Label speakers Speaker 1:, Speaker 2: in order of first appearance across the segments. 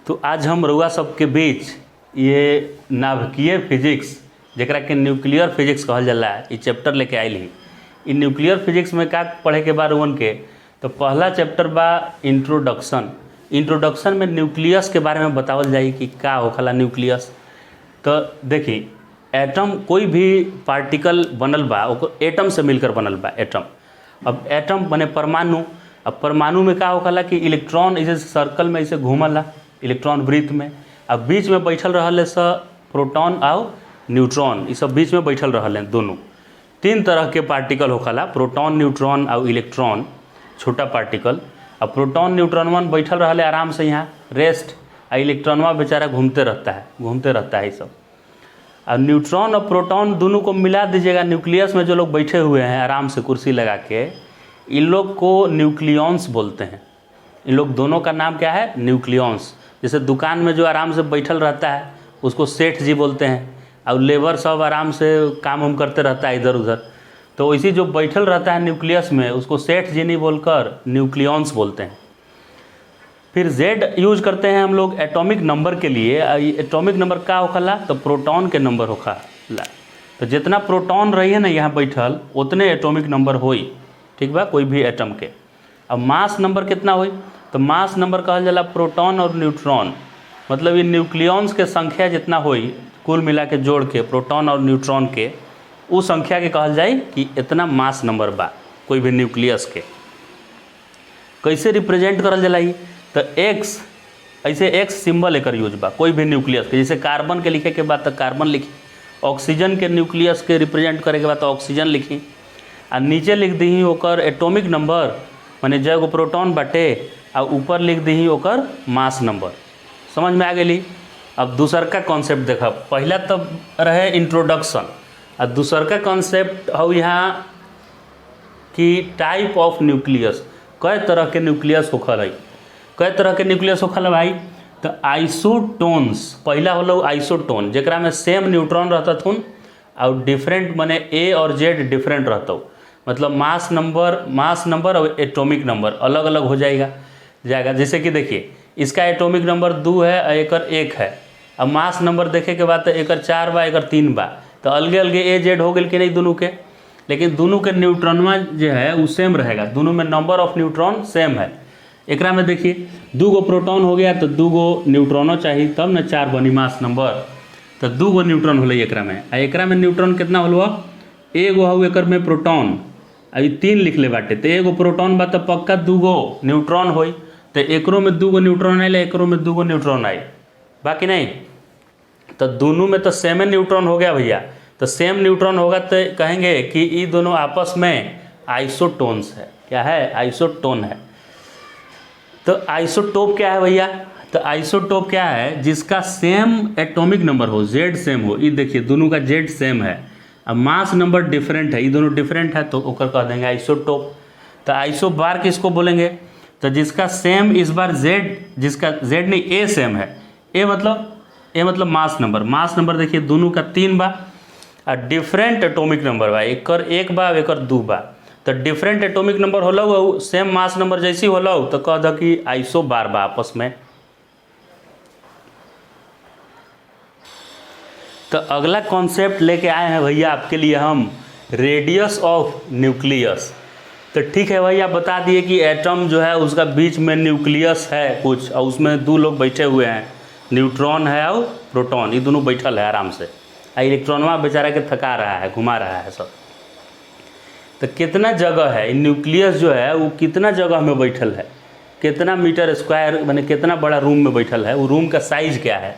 Speaker 1: तो आज हम रउआ सबके बीच ये नाभिकीय फिजिक्स जेकरा के न्यूक्लियर फिजिक्स कहल जाला ये चैप्टर लेके आइल ही। इ न्यूक्लियर फिजिक्स में का पढ़े के बाद उन के तो पहला चैप्टर बा इंट्रोडक्शन में न्यूक्लियस के बारे में बतावल जाई कि का होखला न्यूक्लियस। तो देखी एटम कोई भी पार्टिकल बनल बा ओकर एटम से मिलकर बनल बा एटम। अब एटम बने परमाणु। अब परमाणु में का होखला कि इलेक्ट्रॉन ऐसे सर्कल में ऐसे घूमला इलेक्ट्रॉन वृत्त में। अब बीच में बैठल रहले प्रोटॉन और न्यूट्रॉन ये सब बीच में बैठल रहले दोनों। तीन तरह के पार्टिकल होखला प्रोटॉन न्यूट्रॉन और इलेक्ट्रॉन छोटा पार्टिकल। अब प्रोटॉन न्यूट्रॉनवन बैठल रहले आराम से यहाँ रेस्ट और इलेक्ट्रॉनवा बेचारा घूमते रहता है ये सब। अब न्यूट्रॉन और प्रोटॉन दोनों को मिला दीजिएगा न्यूक्लियस में जो लोग बैठे हुए हैं आराम से कुर्सी लगा के इन लोग को न्यूक्लियॉन्स बोलते हैं। इन लोग दोनों का नाम क्या है न्यूक्लियॉन्स। जैसे दुकान में जो आराम से बैठल रहता है उसको सेठ जी बोलते हैं और लेबर सब आराम से काम हम करते रहता है इधर उधर। तो इसी जो बैठल रहता है न्यूक्लियस में उसको सेठ जी नहीं बोलकर न्यूक्लियॉन्स बोलते हैं। फिर Z यूज करते हैं हम लोग एटॉमिक नंबर के लिए। एटॉमिक नंबर का होखला तो प्रोटॉन के नंबर होखला। तो जितना प्रोटॉन रही है ना यहाँ बैठल उतने एटॉमिक नंबर होई, ठीक बा कोई भी एटम के। अब मास नंबर कितना होई तो मास नंबर कहल जाला प्रोटॉन और न्यूट्रॉन। मतलब ये न्यूक्लियॉन्स के संख्या जितना होई कुल मिला के जोड़ के प्रोटॉन और न्यूट्रॉन के उस संख्या के कहल जाए कि इतना मास नंबर बा कोई भी न्यूक्लियस के। कैसे रिप्रेजेंट करल जाला तो X ऐसे X सिंबल एकर यूज बा कोई भी न्यूक्लियस के। जैसे कार्बन के लिखे के बाद तो कार्बन लिखी, ऑक्सीजन के न्यूक्लियस के रिप्रेजेंट करे के बाद तो ऑक्सीजन लिखी आ नीचे लिख दी ओकर एटॉमिक नंबर माने जय गो प्रोटॉन बाटे आ ऊपर लिख दी ओकर मास नंबर। समझ में आ गई। अब दूसर का कॉन्सेप्ट देखा पहला तब रहे इंट्रोडक्शन और दूसर का कॉन्सेप्ट हो यहाँ कि टाइप ऑफ न्यूक्लियस कई तरह के न्यूक्लियस होखल है। कई तरह के न्यूक्लियस होखल भाई तो आइसोटोन्स पहला होलो आइसोटोन जेकरा में सेम न्यूट्रॉन रहता थुन और डिफरेंट माने A और Z डिफरेंट रहता। मतलब मास नंबर और एटॉमिक नंबर अलग अलग हो जाएगा। जैसे कि देखिए इसका एटॉमिक नंबर 2 है और एकर 1 है। अब मास नंबर देखे के बाद तो एकर 4 बा एकर 3 बा तो अलगे अलगे A Z हो गए कि नहीं दोनों के। लेकिन दोनों के न्यूट्रॉनवा जो है वो सेम रहेगा, दोनों में नंबर ऑफ न्यूट्रॉन सेम है। एकरा में देखिए 2 गो प्रोटॉन हो गया तो 2 गो न्यूट्रॉनो चाहिए तब न 4 बनी मास नंबर। तो 2 गो न्यूट्रॉन होले एकरा में। आ एकरा में न्यूट्रॉन कितना होलो एगो हो एकर में प्रोटॉन अभी 3 लिख ले बाटे तो एगो प्रोटॉन बा तो पक्का 2 गो न्यूट्रॉन होई। तो एकरो में 2 गो न्यूट्रॉन आए एकरो में 2 गो न्यूट्रॉन आए बाकी नहीं। तो दोनों में तो सेम न्यूट्रॉन हो गया भैया। तो सेम न्यूट्रॉन होगा तो कहेंगे कि ये दोनों आपस में आइसोटोन्स है। क्या है आइसोटोन है। तो आइसोटोप क्या है भैया तो आइसोटोप क्या है जिसका सेम एटॉमिक नंबर हो Z सेम हो। ये देखिए दोनों का Z सेम है अब मास नंबर डिफरेंट है ये दोनों डिफरेंट है तो ओकर कह देंगे आइसोटोप। तो आइसो बार किसको बोलेंगे तो जिसका सेम इस बार Z जिसका Z नहीं A सेम है। A मतलब मास नंबर देखिए दोनों का 3 बा और डिफरेंट एटॉमिक नंबर बा एकर 1 बा एकर 2 बा। तो डिफरेंट एटॉमिक नंबर होलो सेम मास नंबर जैसी होलो तो कह दो कि आइसो बार बा आपस में। तो अगला कॉन्सेप्ट लेके आए हैं भैया आपके लिए हम रेडियस ऑफ न्यूक्लियस। तो ठीक है भैया बता दिए कि एटम जो है उसका बीच में न्यूक्लियस है कुछ और उसमें 2 लोग बैठे हुए हैं न्यूट्रॉन है और प्रोटॉन ये दोनों बैठल है आराम से। इलेक्ट्रॉनवा बेचारा के थका रहा है घुमा रहा है सब। तो कितना जगह है न्यूक्लियस जो है वो कितना जगह में बैठल है कितना मीटर स्क्वायर माने कितना बड़ा रूम में बैठल है। वो रूम का साइज क्या है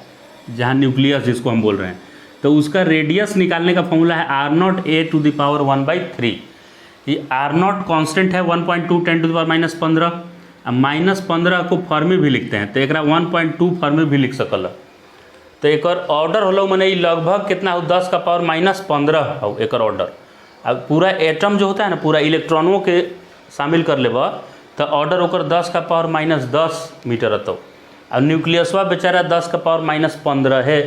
Speaker 1: जहाँ न्यूक्लियस जिसको हम बोल रहे हैं। तो उसका रेडियस निकालने का फॉर्मूला है R0 A⁻⁴। ये R0 कांस्टेंट है 1.2 10⁻⁻15 अब -15 को फॉर्मी भी लिखते हैं तो एक 1.2 फॉर्मी भी लिख सकल। तो एक ऑर्डर होलो मैंने लगभग कितना हो 10⁻⁻15 हो एक ऑर्डर। अब पूरा एटम जो होता है ना पूरा इलेक्ट्रॉनों के शामिल कर लेबा तो ऑर्डर ओकर 10⁻10 मीटर रहता। अब न्यूक्लियसवा बेचारा 10⁻15 है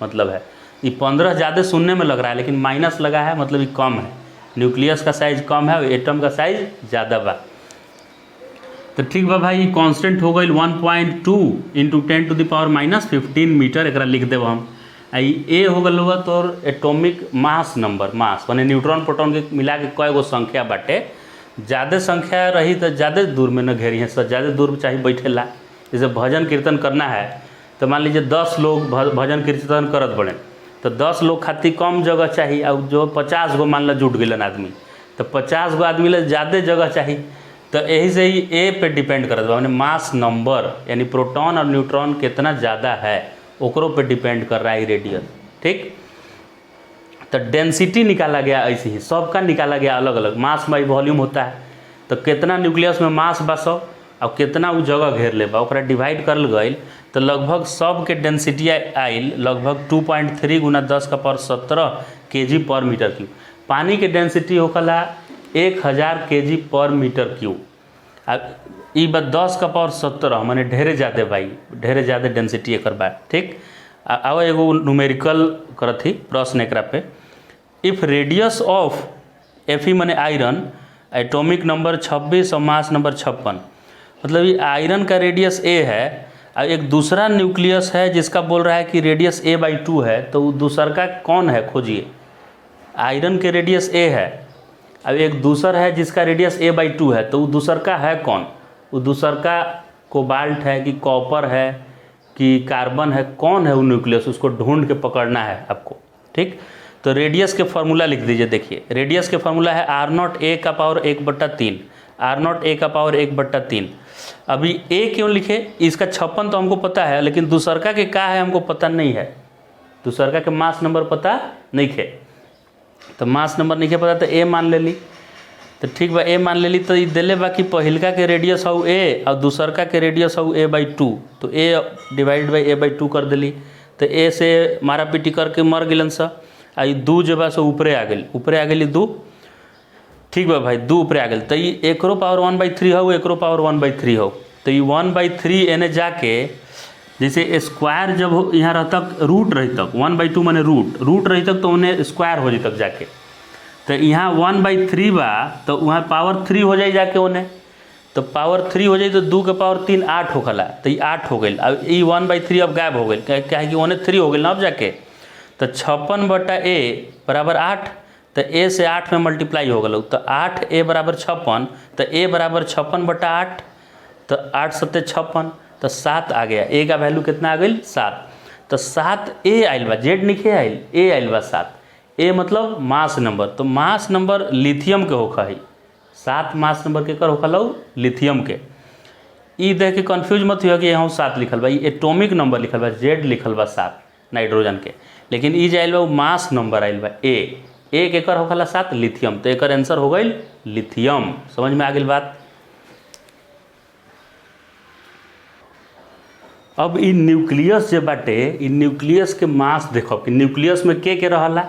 Speaker 1: मतलब है ये 15 ज़्यादा सुनने में लग रहा है लेकिन माइनस लगा है मतलब ये कम है। न्यूक्लियस का साइज कम है और एटम का साइज ज़्यादा बा। तो ठीक बा भाई, कांस्टेंट हो गई 1.2 इंटू 10⁻⁻15 मीटर, एकरा लिख देव हम। आई ए हो गल हुआ तो एटॉमिक मास नंबर, मास माने न्यूट्रॉन प्रोटॉन के मिला के कय गो संख्या बाटे, ज़्यादा संख्या रही तो ज़्यादा दूर में न घेरी है, सब ज़्यादा दूर चाहिए बैठेला। जैसे भजन कीर्तन करना है तो मान लीजिए 10 लोग भजन कीर्तन करत बड़े, तो 10 लोग खातिर कम जगह चाहिए, और जो 50 गो मान लो जुट गलन आदमी, तो 50 गो आदमी ला ज़्यादा जगह चाहिए। तो यही से ही ए पे डिपेंड करत बा, माने मास नंबर यानी प्रोटॉन और न्यूट्रॉन कितना ज़्यादा है ओकरों पे डिपेंड कर रहा है रेडियस। ठीक, तो डेंसिटी निकाला गया ऐसे ही, सबका निकाला गया अलग अलग। मास बाई वॉल्यूम होता है, तो कितना न्यूक्लियस में मास बा 100 और कितना वो जगह घेर ले बा, ओकरा डिवाइड करल गई तो लगभग सब के डेंसिटी आयल लगभग 2.3 गुना 10⁻17 kg पर मीटर क्यूब। पानी के डेंसिटी होकला 1000 kg पर मीटर क्यूब। अब ई बा 10⁻17 माने ढेरे ज़्यादा भाई, ढेरे ज़्यादा डेंसिटी एक बा। ठीक, अब एगो न्यूमेरिकल करत ही प्रश्न एकरा पे, इफ़ रेडियस ऑफ एफी माने आयरन एटॉमिक नंबर 26 और मास नंबर 56, मतलब ये आयरन का रेडियस ए है और एक दूसरा न्यूक्लियस है जिसका बोल रहा है कि रेडियस a/2 है, तो दूसर का कौन है खोजिए। आयरन के रेडियस ए है, अब एक दूसरा है जिसका रेडियस a/2 है, तो वो दूसर का है कौन, वो दूसर का कोबाल्ट है कि कॉपर है कि कार्बन है, कौन है वो न्यूक्लियस, उसको ढूंढ के पकड़ना है आपको। ठीक, तो रेडियस के फार्मूला लिख दीजिए। देखिए रेडियस के फार्मूला है r0 a का पावर 1/3, r0 a का पावर 1/3। अभी a क्यों लिखे, इसका 56 तो हमको पता है, लेकिन दूसरका के का है हमको पता नहीं है, दूसरका के मास नंबर पता नहीं है, तो मास नंबर नहीं है पता तो a मान ले ली। तो ठीक बा, a मान ले ली, तो ये दिले बाकी पहिलका के रेडियस हो a और दूसरका के रेडियस हो a/2, तो a डिवाइड बाई a/2 कर दिली, तो a से मारा पीटी करके मर गिलन सा, आ 2 जो बा सो ऊपरे आ गई 2। ठीक बा भाई, 2 ऊपरे आ गई, तो ये एकरो पावर 1/3 हो, एकरो पावर 1/3 हो, तो ये 1/3 एने जाके जैसे स्क्वायर जब यहाँ रहता रूट रही तक 1/2 माने रूट रही तक, तो उन्हें स्क्वायर हो जाए तक जाके, तो यहाँ 1/3 बा तो वहाँ पावर 3 हो जाए जाके उन्हें, तो पावर 3 हो जाए तो 2 के पावर 3 8 होखला, तो ये 8 हो गई। अब ये 1/3 अब गायब हो गई, क्या है कि उन्हें 3 हो गई ना अब जाके, तो 56/a बराबर 8, तो a से 8 में मल्टीप्लाई हो गल, तो 8a बराबर 56, तो a बराबर 56/8, तो 8 सत्ते 56, तो 7 आ गया। a का वैल्यू कितना आ गई 7, तो 7a आयल बा, जेड नहीं आयल, a आयल बा 7। a मतलब मास नंबर, तो मास नंबर लिथियम के होखा है, 7 मास नंबर के कर होखा लिथियम के। ई देख के कन्फ्यूज मत हुआ कि यहाँ 7 लिखल बा, ये एटॉमिक नंबर लिखल बा, जेड लिखल बा 7 नाइट्रोजन के, लेकिन ई जाइल बा मास नंबर आइल बा ए के कर होखला 7 लिथियम, तो एक आंसर हो गई लिथियम। समझ में आ गई बात। अब इ न्यूक्लियस जो बाटे, इ न्यूक्लियस के मास देखो कि न्यूक्लियस में के रहला,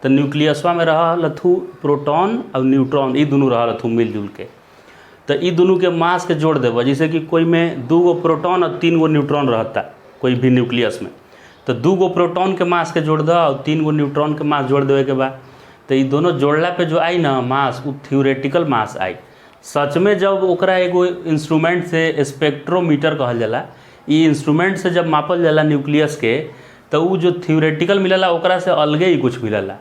Speaker 1: तो न्यूक्लियसवा में रहलथू प्रोटॉन और न्यूट्रॉन, ई दोनों रहलथू मिलजुल के, तो ई दोनों के मास के जोड़ देबा। जैसे कि कोई में 2 गो प्रोटॉन और 3 गो न्यूट्रॉन रहता कोई भी न्यूक्लियस में, तो 2 गो प्रोटॉन के मास के जोड़ दो और 3 गो न्यूट्रॉन के मास जोड़ देवे के बाद, तो ये दोनों जोड़ला पे जो आई ना मास, वो थ्योरेटिकल मास आई। सच में जब ओकरा एगो इंस्ट्रूमेंट से स्पेक्ट्रोमीटर कहल जाला, ई इंस्ट्रूमेंट से जब मापल जाला न्यूक्लियस के, तो वो जो थ्योरेटिकल मिलला ओकरा से अलगे ही कुछ मिलला,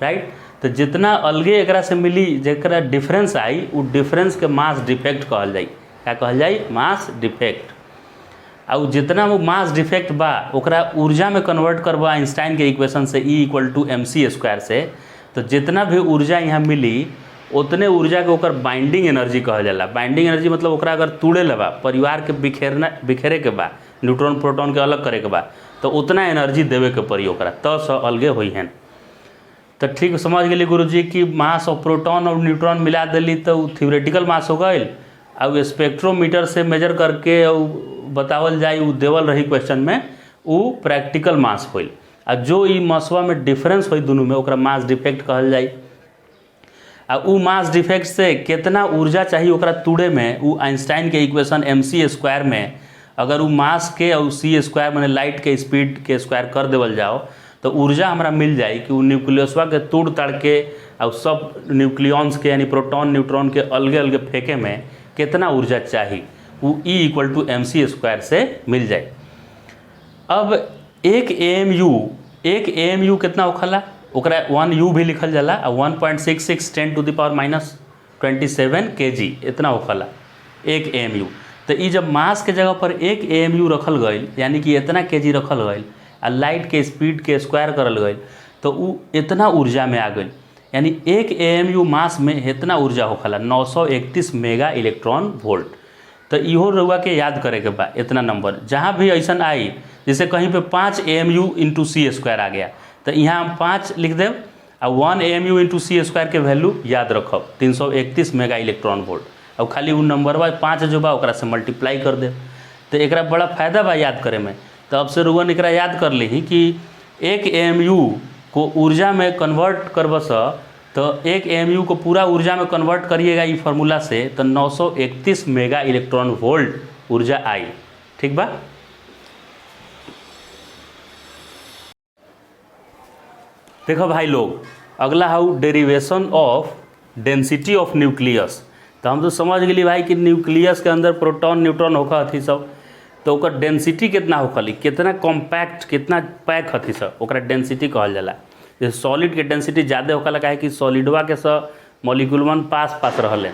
Speaker 1: राइट। तो जितना अलगे एकरा से मिली, जरा डिफरेंस आई, वो डिफरेंस के मास डिफेक्ट कहल जाई। क्या कहल जाई? Mass defect. और जितना वो मास डिफेक्ट बा ओकरा ऊर्जा में कन्वर्ट करबा आइंस्टाइन के इक्वेशन से, E=mc² से, तो जितना भी ऊर्जा यहाँ मिली उतने ऊर्जा के ओकर बाइंडिंग एनर्जी कहल जाला। बाइंडिंग एनर्जी मतलब ओकरा अगर तोड़े ले बा, परिवार के बिखेरे के बा, न्यूट्रॉन प्रोटॉन के अलग करे के बा, तो उतना एनर्जी देवे के पड़ी ओकरा, तो अलगे हुई हैं। तो ठीक समझ गए गुरुजी कि मास और प्रोटॉन और न्यूट्रॉन मिला दिली तो थ्योरेटिकल मास हो गई। अब स्पेक्ट्रोमीटर से मेजर करके बतावल जाए, वो देवल रही क्वेश्चन में, वो प्रैक्टिकल मास होल। आ जो ई मासवा में डिफरेंस हो दोनों में, ओकरा मास डिफेक्ट कहल जाए। आ उ मास डिफेक्ट से कितना ऊर्जा चाहिए ओकरा तोड़े में, वो आइंस्टाइन के इक्वेशन mc² में अगर वो मास के और c² माने लाइट के स्पीड के स्क्वायर कर देवल जाओ, तो ऊर्जा हमरा मिल जाए कि वो न्यूक्लियसवा के तोड़ ताड़ के और सब न्यूक्लियॉन्स के यानी प्रोटॉन न्यूट्रॉन के अलगे अलगे फेंके में कितना ऊर्जा चाहिए वो E=mc² से मिल जाए। अब एक AMU कितना होखला, ओकरा 1 U भी लिखल जाला, 1.66 10⁻27 kg इतना होखला एक AMU। तो ये जब मास के जगह पर एक AMU रखल गई, यानी कि इतना kg रखल गई आ लाइट के स्पीड के स्क्वायर करल गई, तो वो इतना ऊर्जा में आ गई। यानी एक AMU मास में इतना ऊर्जा होखला 931 मेगा इलेक्ट्रॉन वोल्ट। तो इहो रउआ के याद करे के बा, इतना नंबर जहाँ भी ऐसा आई, जैसे कहीं पे 5 AMU × c² आ गया, तो यहाँ हम 5 लिख देव और 1 AMU × c² के वैल्यू याद रखब 331 मेगा इलेक्ट्रॉन वोल्ट। अब खाली वो नंबर बा 5 जो बा ओकरा से मल्टीप्लाई कर दे, तो एक बड़ा फायदा बा याद करे में। तो अब से रुआ एकरा याद कर ली कि एक AMU को ऊर्जा में कन्वर्ट करबस, तो एक AMU को पूरा ऊर्जा में कन्वर्ट करिएगा ये फार्मूला से, तो 931 मेगा इलेक्ट्रॉन वोल्ट ऊर्जा आई। ठीक बा। देखो भाई लोग, अगला how derivation of density of nucleus. तो हम तो समझ गए भाई कि न्यूक्लियस के अंदर प्रोटॉन न्यूट्रॉन होखा हथी सब, तो ओकर डेंसिटी कितना होखली, कितना कॉम्पैक्ट कितना पैक हथी सब, ओकरा डेंसिटी कहल जाला। जैसे सॉलिड के डेंसिटी ज़्यादा होखला काहे कि सॉलिडवा के सब मॉलिक्यूलवन पास रहले,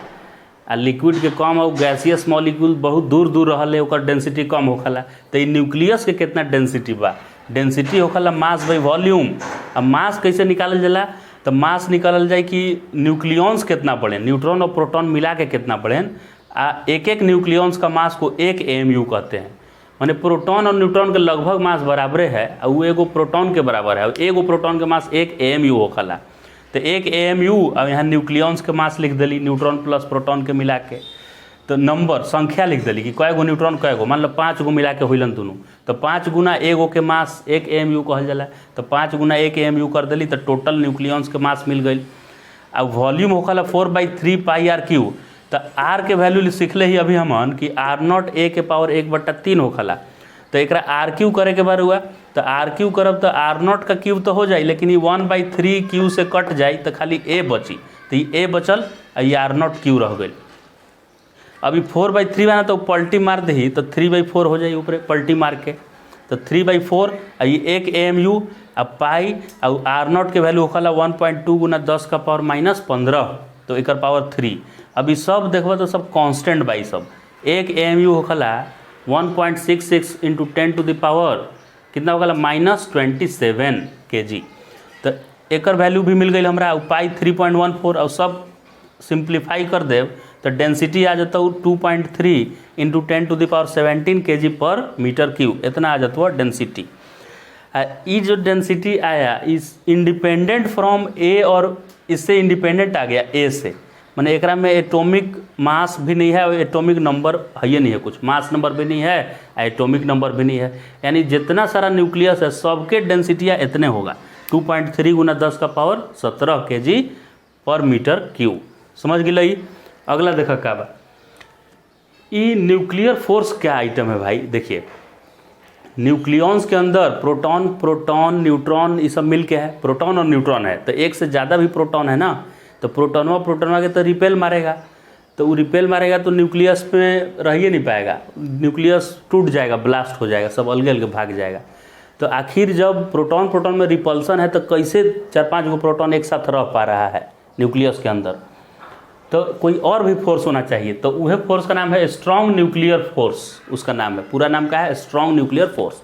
Speaker 1: आ लिक्विड के कम और गैसियस मॉलिक्यूल बहुत दूर दूर रहले, ओकर डेंसिटी कम होखला। तो ये न्यूक्लियस के कितना डेंसिटी बा, डेंसिटी होखला मास बाई वॉल्यूम। अब मास कैसे निकालल जाला, तो मास निकालल जाए कि न्यूक्लियॉन्स कितना बढ़े, न्यूट्रॉन और प्रोटॉन मिला के कितना बढ़े, एक एक न्यूक्लियॉन्स का मास को एक AMU कहते हैं। माने प्रोटॉन और न्यूट्रॉन के लगभग मास बराबरे है, और वो एगो प्रोटॉन के बराबर है, एगो प्रोटॉन के मास एक AMU होखला। तो एक AMU, अब यहाँ न्यूक्लियॉन्स के मास लिख दिली न्यूट्रॉन प्लस प्रोटॉन के मिला के, तो नंबर संख्या लिख दिली कि कय गो न्यूट्रॉन कय गो, मान लो 5 गो मिला के होइलन दोनों, तो 5 गुना एगो के मास एक AMU कहल जाला। तो 5 गुना एक AMU कर दिली, तो टोटल न्यूक्लियॉन्स के मास मिल गई। अब वॉल्यूम होखला 4/3 πr³। तो आर के वैल्यू सीखले ही अभी हमन कि R0 A के पावर 1/3 होखला। तो एक R³ करे के बार हुआ, तो R³ करब तो R0 का क्यूब तो हो जाए, लेकिन ये 1/3 से कट जाए तो खाली A बची, तो ये A बचल और ये R0 रह गई। अभी 4/3 बना तो पलटी मार दही, तो 3/4 हो जाए ऊपर पलटी मार के, तो 3/4 और ये एक AMU अब पाई, और R0 के वैल्यू होखला 1.2 गुना 10⁻⁻15, तो एक पावर 3। अभी सब देखबा तो सब कांस्टेंट बाई सब। एक AMU होखला 1.66 × 10⁻, कितना होखला -27 kg। तो एक वैल्यू भी मिल गई हमरा, पाई 3.14, और सब सिंप्लीफाई कर देव तो डेंसिटी आ जाता 2.3 × 10⁻17 kg/m³, इतना आ जाता डेंसिटी। ये जो डेंसिटी आया इस इंडिपेंडेंट फ्रॉम A, और इससे इंडिपेंडेंट आ गया A से, माने एकरा में एटॉमिक मास भी नहीं है और एटॉमिक नंबर है ही नहीं है, कुछ मास नंबर भी नहीं है, एटॉमिक नंबर भी नहीं है। यानी जितना सारा न्यूक्लियस है सबके डेंसिटियाँ इतने होगा 2.3 गुना 10⁻17 kg/m³। समझ गई। अगला देखा क्या बा, ये न्यूक्लियर फोर्स क्या आइटम है भाई। देखिए न्यूक्लियॉन्स के अंदर प्रोटॉन न्यूट्रॉन ये सब मिल के है, प्रोटॉन और न्यूट्रॉन है, तो एक से ज़्यादा भी प्रोटॉन है ना, तो प्रोटॉनवा के तो रिपेल मारेगा, तो वो रिपेल मारेगा तो न्यूक्लियस में रह ही नहीं पाएगा, न्यूक्लियस टूट जाएगा, ब्लास्ट हो जाएगा, सब अलग अलग भाग जाएगा। तो आखिर जब प्रोटॉन में रिपल्सन है, तो कैसे 4-5 गो प्रोटॉन एक साथ रह पा रहा है न्यूक्लियस के अंदर, तो कोई और भी फोर्स होना चाहिए। तो वह फोर्स का नाम है स्ट्रॉन्ग न्यूक्लियर फोर्स, उसका नाम है, पूरा नाम क्या है, स्ट्रॉन्ग न्यूक्लियर फोर्स।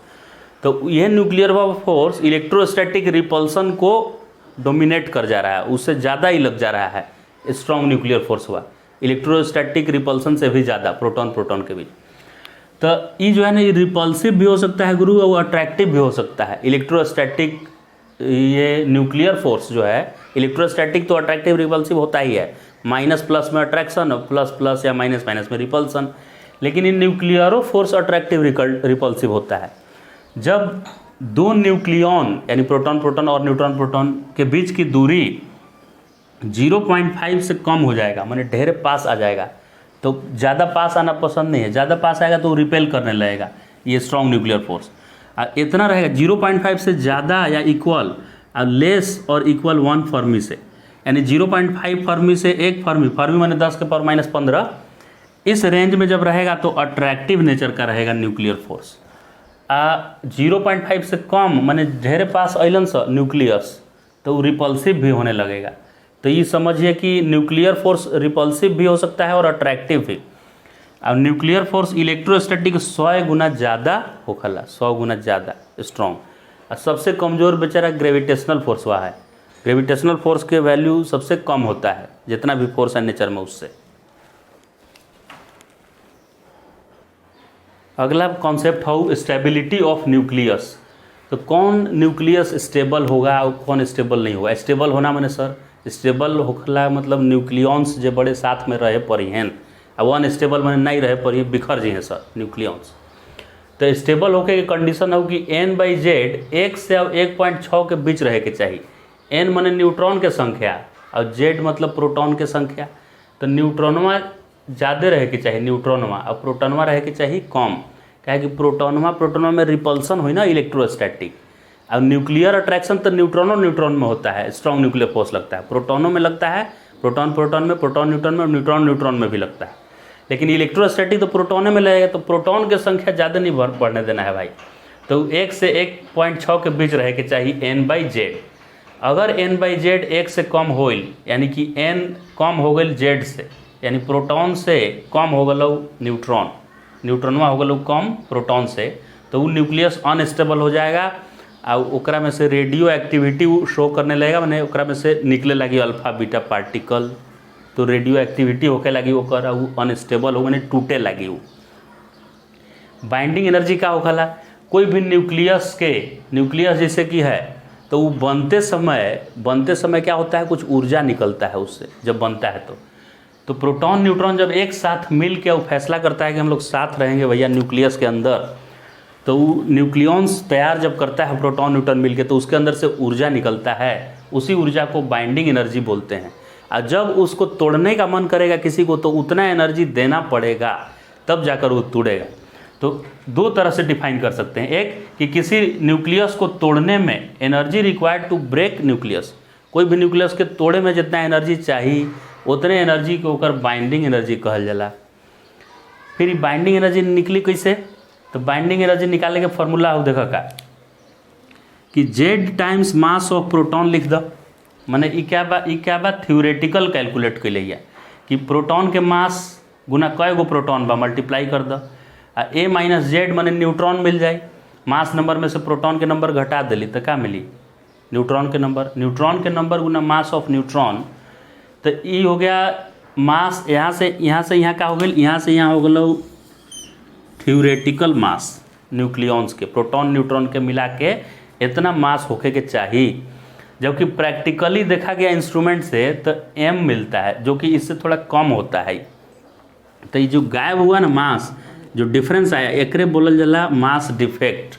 Speaker 1: तो यह न्यूक्लियर फोर्स इलेक्ट्रोस्टैटिक रिपल्सन को डोमिनेट कर जा रहा है, उससे ज़्यादा ही लग जा रहा है। स्ट्रॉन्ग न्यूक्लियर फोर्स हुआ इलेक्ट्रोस्टैटिक रिपल्सन से भी ज़्यादा प्रोटॉन के बीच। तो ये जो है ना, ये रिपल्सिव भी हो सकता है गुरु, और अट्रैक्टिव भी हो सकता है। इलेक्ट्रोस्टैटिक ये न्यूक्लियर फोर्स जो है, इलेक्ट्रोस्टैटिक तो अट्रैक्टिव रिपल्सिव होता ही है, माइनस प्लस में अट्रैक्शन और प्लस प्लस या माइनस माइनस में रिपल्सन। लेकिन ये न्यूक्लियरो फोर्स अट्रैक्टिव रिपल्सिव होता है जब दो न्यूक्लियॉन यानी प्रोटॉन और न्यूट्रॉन के बीच की दूरी 0.5 से कम हो जाएगा, माने ढेर पास आ जाएगा। तो ज़्यादा पास आना पसंद नहीं है, ज़्यादा पास आएगा तो रिपेल करने लगेगा, ये स्ट्रॉन्ग न्यूक्लियर फोर्स। इतना रहेगा 0.5 से ज़्यादा या इक्वल, और लेस और इक्वल 1 फर्मी से, यानी 0.5 फर्मी से 1 फर्मी माने 10⁻⁻15, इस रेंज में जब रहेगा तो अट्रैक्टिव नेचर का रहेगा न्यूक्लियर फोर्स। 0.5 से कम माने ढेरे पास अलन स न्यूक्लियस तो रिपल्सिव भी होने लगेगा। तो ये समझिए कि न्यूक्लियर फोर्स रिपल्सिव भी हो सकता है और अट्रैक्टिव भी। अब न्यूक्लियर फोर्स इलेक्ट्रोस्टैटिक 100 गुना ज़्यादा होखला, 100 गुना ज़्यादा स्ट्रॉन्ग। और सबसे कमज़ोर बेचारा ग्रेविटेशनल फोर्स हुआ है। ग्रेविटेशनल फोर्स के वैल्यू सबसे कम होता है जितना भी फोर्स है नेचर में उससे। अगला कॉन्सेप्ट हो स्टेबिलिटी ऑफ न्यूक्लियस। तो कौन न्यूक्लियस स्टेबल होगा और कौन स्टेबल नहीं होगा। स्टेबल होना माने सर स्टेबल होखला मतलब न्यूक्लियॉन्स जो बड़े साथ में रहे पड़ी हैं, और अनस्टेबल माने नहीं रहे पड़ी बिखर जी हैं सर न्यूक्लियॉन्स। तो स्टेबल होके की कंडीशन हो कि n/z 1 से 1.6 के बीच रहे के चाहिए। n माने न्यूट्रॉन के संख्या और z मतलब प्रोटॉन के संख्या। तो न्यूट्रॉनवा ज़्यादा रहे के चाहिए न्यूट्रॉनवा, और प्रोटॉनवा रहे के चाहिए कम। क्या है कि प्रोटॉनवा में रिपल्सन हुई ना इलेक्ट्रोस्टैटिक। अब न्यूक्लियर अट्रैक्शन तो न्यूट्रॉन में होता है, स्ट्रॉन्ग न्यूक्लियर फोर्स लगता है। प्रोटॉनों में लगता है, प्रोटॉन में, प्रोटॉन न्यूट्रॉन में, न्यूट्रॉन में भी लगता है। लेकिन इलेक्ट्रोस्टैटिक तो प्रोटॉन में लगेगा, तो प्रोटॉन की संख्या ज़्यादा नहीं बढ़ने देना है भाई। तो 1 से 1.6 के बीच रहे के चाहिए n/z। अगर n/z 1 से कम होइल यानी कि n कम हो गई z से, यानी प्रोटॉन से कम हो गलो न्यूट्रॉनवा हो गलो कम प्रोटॉन से, तो वो न्यूक्लियस अनस्टेबल हो जाएगा और ओकरा में से रेडियो एक्टिविटी शो करने लगेगा। मैंने ओकरा में से निकले लगी अल्फा बीटा पार्टिकल, तो रेडियो एक्टिविटी होके लगी ओकर, वो अनस्टेबल हो मैंने टूटे लगी। वो बाइंडिंग एनर्जी का होखला कोई भी न्यूक्लियस जैसे कि है, तो वो बनते समय क्या होता है, कुछ ऊर्जा निकलता है उससे जब बनता है। तो प्रोटॉन न्यूट्रॉन जब एक साथ मिल के वो फैसला करता है कि हम लोग साथ रहेंगे भैया न्यूक्लियस के अंदर, तो वो न्यूक्लियॉन्स तैयार जब करता है प्रोटॉन न्यूट्रॉन मिल के, तो उसके अंदर से ऊर्जा निकलता है। उसी ऊर्जा को बाइंडिंग एनर्जी बोलते हैं। और जब उसको तोड़ने का मन करेगा किसी को, तो उतना एनर्जी देना पड़ेगा तब जाकर वो तोड़ेगा। तो दो तरह से डिफाइन कर सकते हैं। एक कि किसी न्यूक्लियस को तोड़ने में energy required to break nucleus, कोई भी न्यूक्लियस के तोड़े में जितना एनर्जी चाहिए उतने एनर्जी को ओकर बाइंडिंग एनर्जी कहल जाला। फिर बाइंडिंग एनर्जी निकली कैसे, तो बाइंडिंग एनर्जी निकालने के फॉर्मूला हो देखा का कि z times mass of proton लिख दो। माने ई क्या बा थ्योरेटिकल कैलकुलेट के लिए कि प्रोटॉन के मास गुना कय गो प्रोटॉन बा मल्टीप्लाई कर दो। आ a माइनस जेड माने न्यूट्रॉन मिल जाए। मास नंबर में से प्रोटॉन के नंबर घटा दिली तो क्या मिली, न्यूट्रॉन के number Guna mass of neutron. तो ये हो गया मास, यहाँ से यहाँ का हो गया, यहाँ से यहाँ हो गया थ्योरेटिकल मास न्यूक्लियॉन्स के, प्रोटॉन न्यूट्रॉन के मिला के इतना मास होके के चाहिए। जबकि प्रैक्टिकली देखा गया इंस्ट्रूमेंट से तो m मिलता है, जो कि इससे थोड़ा कम होता है। तो ये जो गायब हुआ ना मास, जो डिफरेंस आया एकरे बोलल जाला मास डिफेक्ट।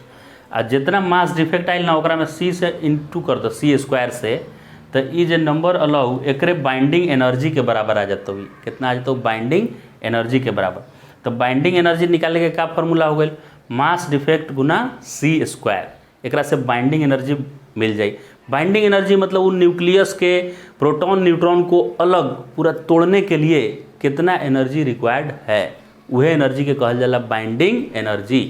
Speaker 1: और जितना मास डिफेक्ट आयल ना ओकरा में c से इंटू कर दो c² से, तो ये जो नंबर अलाउ एकरे बाइंडिंग एनर्जी के बराबर आ जाता है। कितना आ जाता है, बाइंडिंग एनर्जी के बराबर। तो बाइंडिंग एनर्जी निकालने के क्या फार्मूला हो गई, मास डिफेक्ट गुना c²। एक से बाइंडिंग एनर्जी मिल जाए। बाइंडिंग एनर्जी मतलब वो न्यूक्लियस के प्रोटॉन न्यूट्रॉन को अलग पूरा तोड़ने के लिए कितना एनर्जी रिक्वायर्ड है, वह एनर्जी के कहल जाला बाइंडिंग एनर्जी।